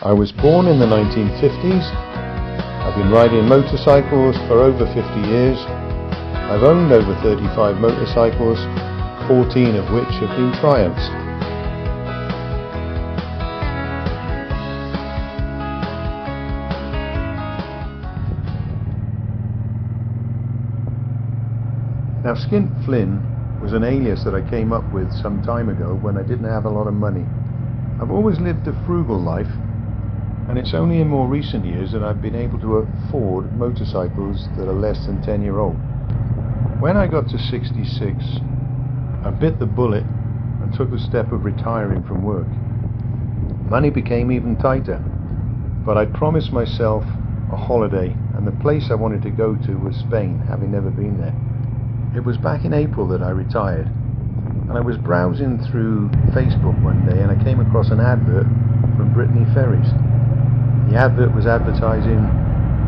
I was born in the 1950s. I've been riding motorcycles for over 50 years. I've owned over 35 motorcycles, 14 of which have been Triumphs. Now, Skint Flynn was an alias that I came up with some time ago when I didn't have a lot of money. I've always lived a frugal life, and it's only in more recent years that I've been able to afford motorcycles that are less than 10-year-old. When I got to 66, I bit the bullet and took the step of retiring from work. Money became even tighter, but I promised myself a holiday, and the place I wanted to go to was Spain, having never been there. It was back in April that I retired, and I was browsing through Facebook one day and I came across an advert from Brittany Ferries. The advert was advertising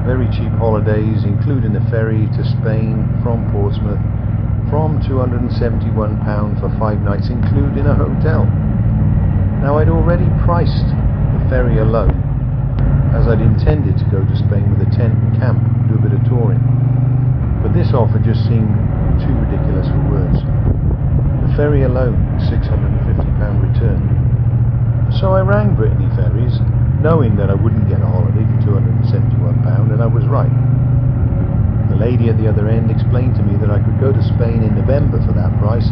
very cheap holidays, including the ferry to Spain from Portsmouth, from £271 for 5 nights, including a hotel. Now, I'd already priced the ferry alone, as I'd intended to go to Spain with a tent and camp and do a bit of touring. But this offer just seemed too ridiculous for words. The ferry alone was £650 return. So I rang Brittany Ferries, knowing that I wouldn't get a holiday for £271, and I was right. The lady at the other end explained to me that I could go to Spain in November for that price,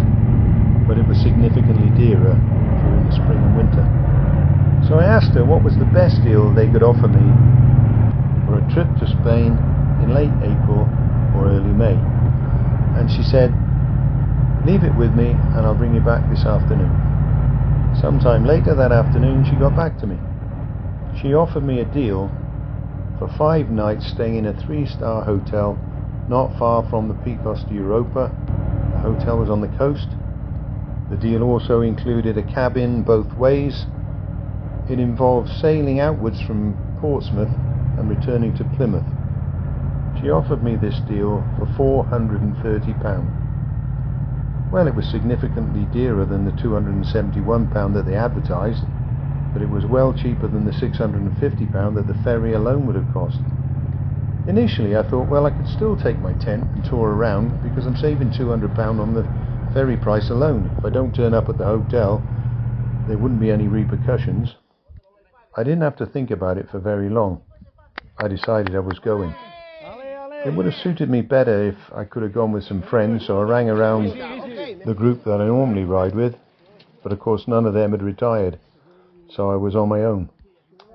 but it was significantly dearer during the spring and winter. So I asked her what was the best deal they could offer me for a trip to Spain in late April or early May. And she said, "Leave it with me and I'll bring you back this afternoon." Sometime later that afternoon she got back to me. She offered me a deal for 5 nights staying in a 3-star hotel not far from the Picos de Europa. The hotel was on the coast. The deal also included a cabin both ways. It involved sailing outwards from Portsmouth and returning to Plymouth. She offered me this deal for £430. Well, it was significantly dearer than the £271 that they advertised, but it was well cheaper than the £650 that the ferry alone would have cost. Initially I thought, well, I could still take my tent and tour around because I'm saving £200 on the ferry price alone. If I don't turn up at the hotel, there wouldn't be any repercussions. I didn't have to think about it for very long. I decided I was going. It would have suited me better if I could have gone with some friends, so I rang around the group that I normally ride with, but of course none of them had retired, so I was on my own.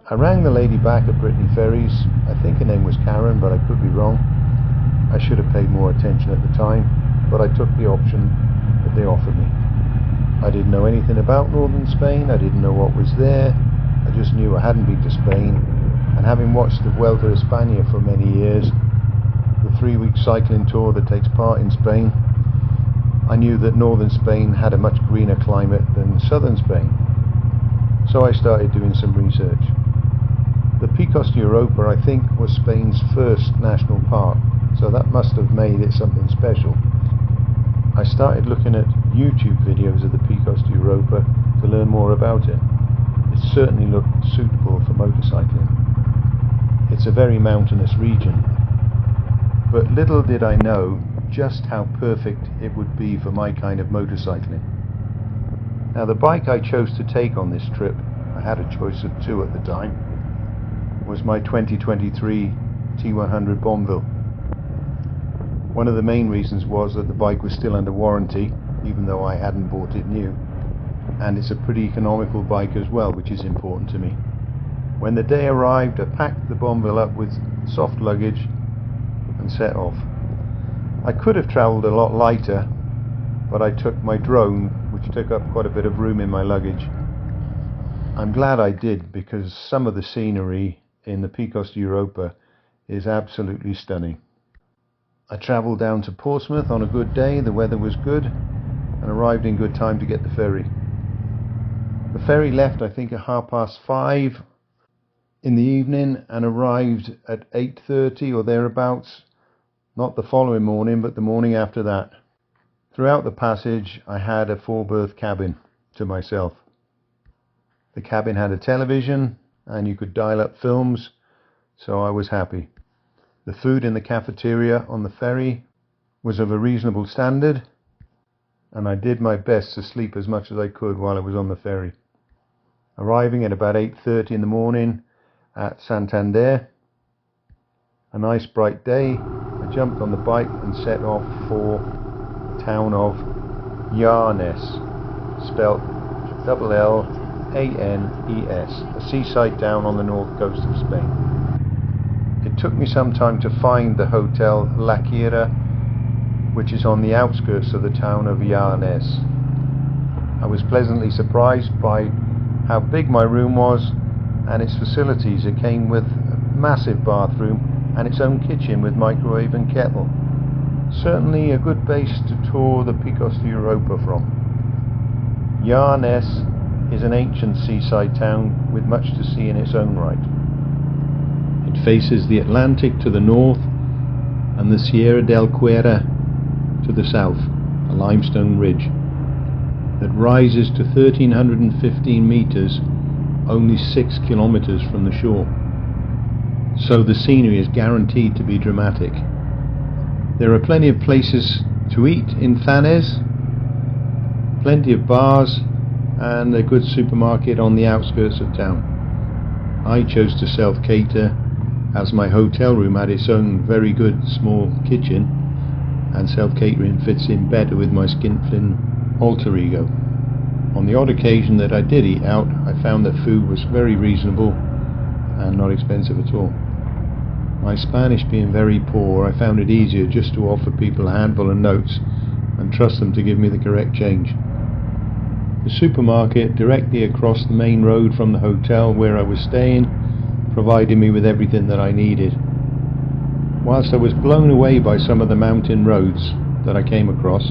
I rang the lady back at Brittany Ferries. I think her name was Karen, but I could be wrong. I should have paid more attention at the time, but I took the option that they offered me. I didn't know anything about northern Spain. I didn't know what was there. I just knew I hadn't been to Spain, and having watched the Vuelta a España for many years, the 3-week cycling tour that takes part in Spain, I knew that northern Spain had a much greener climate than southern Spain. So I started doing some research. The Picos de Europa, I think, was Spain's first national park, so that must have made it something special. I started looking at YouTube videos of the Picos de Europa to learn more about it. It certainly looked suitable for motorcycling. It's a very mountainous region, but little did I know just how perfect it would be for my kind of motorcycling. Now, the bike I chose to take on this trip, I had a choice of 2 at the time, was my 2023 T100 Bombville. One of the main reasons was that the bike was still under warranty, even though I hadn't bought it new, and it's a pretty economical bike as well, which is important to me. When the day arrived, I packed the Bombville up with soft luggage and set off. I could have travelled a lot lighter, but I took my drone, which took up quite a bit of room in my luggage. I'm glad I did, because some of the scenery in the Picos de Europa is absolutely stunning. I travelled down to Portsmouth on a good day. The weather was good, and arrived in good time to get the ferry. The ferry left, I think, at 5:30 in the evening and arrived at 8:30 or thereabouts. Not the following morning, but the morning after that. Throughout the passage, I had a 4-berth cabin to myself. The cabin had a television, and you could dial up films, so I was happy. The food in the cafeteria on the ferry was of a reasonable standard, and I did my best to sleep as much as I could while I was on the ferry. Arriving at about 8:30 in the morning at Santander, a nice bright day, I jumped on the bike and set off for the town of Llanes, spelt Llanes, a seaside town on the north coast of Spain. It took me some time to find the Hotel La Quira, which is on the outskirts of the town of Llanes. I was pleasantly surprised by how big my room was and its facilities. It came with a massive bathroom and its own kitchen with microwave and kettle. Certainly a good base to tour the Picos de Europa from. Llanes is an ancient seaside town with much to see in its own right. It faces the Atlantic to the north and the Sierra del Cuera to the south, a limestone ridge that rises to 1,315 meters, only 6 kilometers from the shore. So the scenery is guaranteed to be dramatic. There are plenty of places to eat in Llanes, plenty of bars, and a good supermarket on the outskirts of town. I chose to self-cater, as my hotel room had its own very good small kitchen, and self-catering fits in better with my skinflint alter ego. On the odd occasion that I did eat out, I found that food was very reasonable and not expensive at all. My Spanish being very poor, I found it easier just to offer people a handful of notes and trust them to give me the correct change. The supermarket directly across the main road from the hotel where I was staying provided me with everything that I needed. Whilst I was blown away by some of the mountain roads that I came across,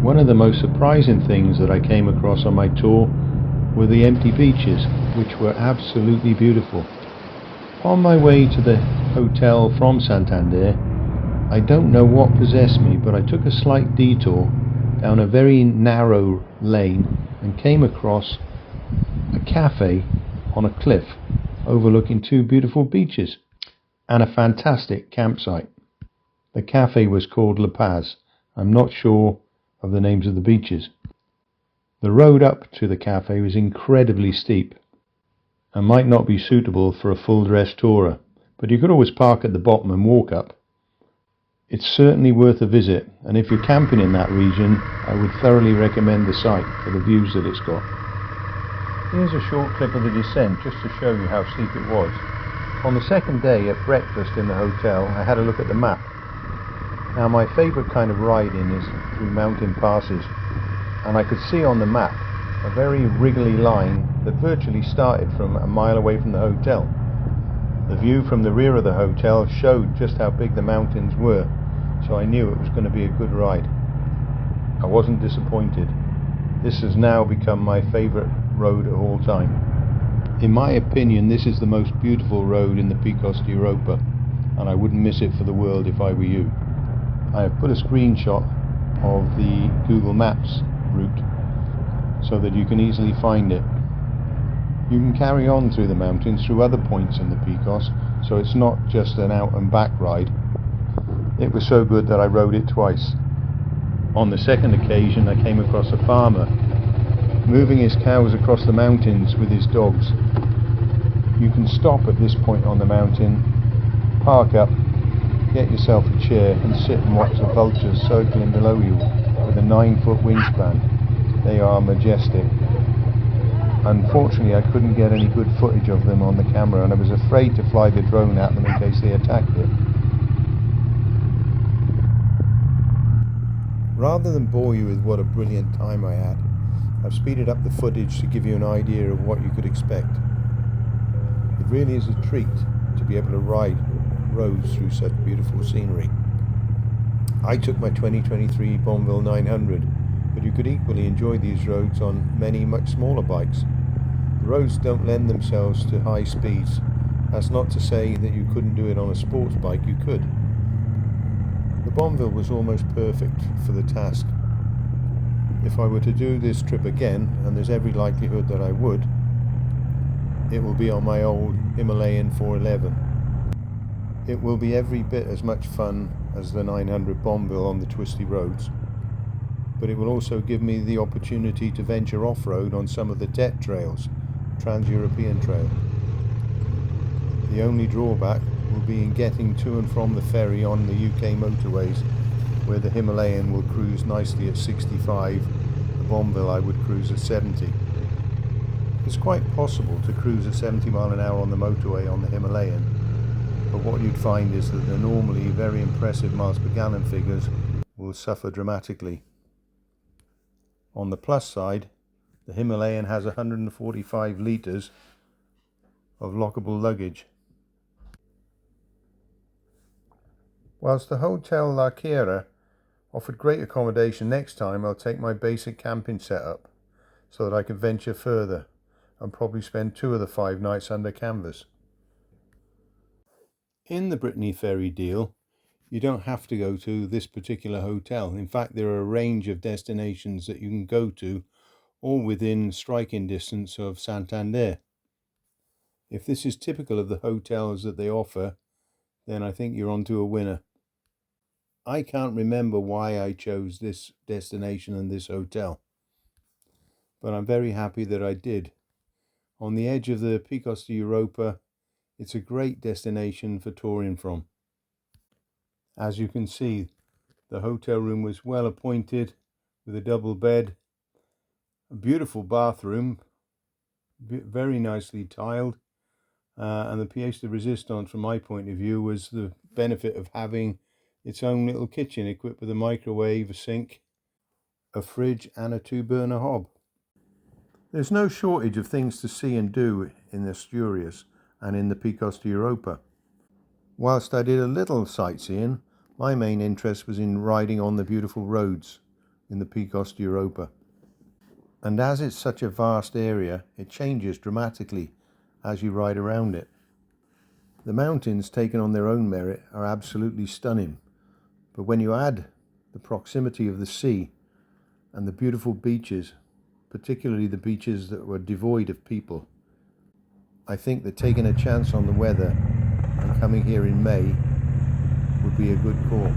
one of the most surprising things that I came across on my tour were the empty beaches, which were absolutely beautiful. On my way to the hotel from Santander, I don't know what possessed me, but I took a slight detour down a very narrow lane and came across a cafe on a cliff overlooking two beautiful beaches and a fantastic campsite. The cafe was called La Paz. I'm not sure of the names of the beaches. The road up to the cafe was incredibly steep and might not be suitable for a full-dress tourer, but you could always park at the bottom and walk up. It's certainly worth a visit, and if you're camping in that region, I would thoroughly recommend the site for the views that it's got. Here's a short clip of the descent just to show you how steep it was. On the second day at breakfast in the hotel, I had a look at the map. Now my favourite kind of riding is through mountain passes, and I could see on the map a very wriggly line that virtually started from a mile away from the hotel. The view from the rear of the hotel showed just how big the mountains were, so I knew it was going to be a good ride. I wasn't disappointed. This has now become my favourite road of all time. In my opinion, this is the most beautiful road in the Picos de Europa, and I wouldn't miss it for the world if I were you. I have put a screenshot of the Google Maps route so that you can easily find it. You can carry on through the mountains through other points in the Picos, so it's not just an out and back ride. It was so good that I rode it twice. On the second occasion I came across a farmer moving his cows across the mountains with his dogs. You can stop at this point on the mountain, park up, get yourself a chair and sit and watch the vultures circling below you with a 9-foot wingspan. They are majestic. Unfortunately I couldn't get any good footage of them on the camera, and I was afraid to fly the drone at them in case they attacked it. Rather than bore you with what a brilliant time I had, I've speeded up the footage to give you an idea of what you could expect. It really is a treat to be able to ride roads through such beautiful scenery. I took my 2023 Bonneville 900, but you could equally enjoy these roads on many much smaller bikes. The roads don't lend themselves to high speeds. That's not to say that you couldn't do it on a sports bike, you could. The Bonneville was almost perfect for the task. If I were to do this trip again, and there's every likelihood that I would, it will be on my old Himalayan 411. It will be every bit as much fun as the 900 Bombville on the twisty roads, but it will also give me the opportunity to venture off-road on some of the TET trails, Trans-European Trail. The only drawback will be in getting to and from the ferry on the UK motorways, where the Himalayan will cruise nicely at 65, the Bombville I would cruise at 70. It's quite possible to cruise at 70 mile an hour on the motorway on the Himalayan, but what you'd find is that the normally very impressive miles per gallon figures will suffer dramatically. On the plus side, the Himalayan has 145 litres of lockable luggage. Whilst the Hotel La Chiera offered great accommodation, next time I'll take my basic camping setup so that I can venture further and probably spend 2 of the 5 nights under canvas. In the Brittany Ferry deal, you don't have to go to this particular hotel. In fact, there are a range of destinations that you can go to, all within striking distance of Santander. If this is typical of the hotels that they offer, then I think you're onto a winner. I can't remember why I chose this destination and this hotel, but I'm very happy that I did. On the edge of the Picos de Europa, it's a great destination for touring from. As you can see, the hotel room was well appointed with a double bed, a beautiful bathroom, very nicely tiled, and the pièce de résistance from my point of view was the benefit of having its own little kitchen equipped with a microwave, a sink, a fridge and a 2-burner hob. There's no shortage of things to see and do in Asturias and in the Picos de Europa. Whilst I did a little sightseeing, my main interest was in riding on the beautiful roads in the Picos de Europa. And as it's such a vast area, it changes dramatically as you ride around it. The mountains, taken on their own merit, are absolutely stunning. But when you add the proximity of the sea and the beautiful beaches, particularly the beaches that were devoid of people, I think that taking a chance on the weather and coming here in May would be a good call.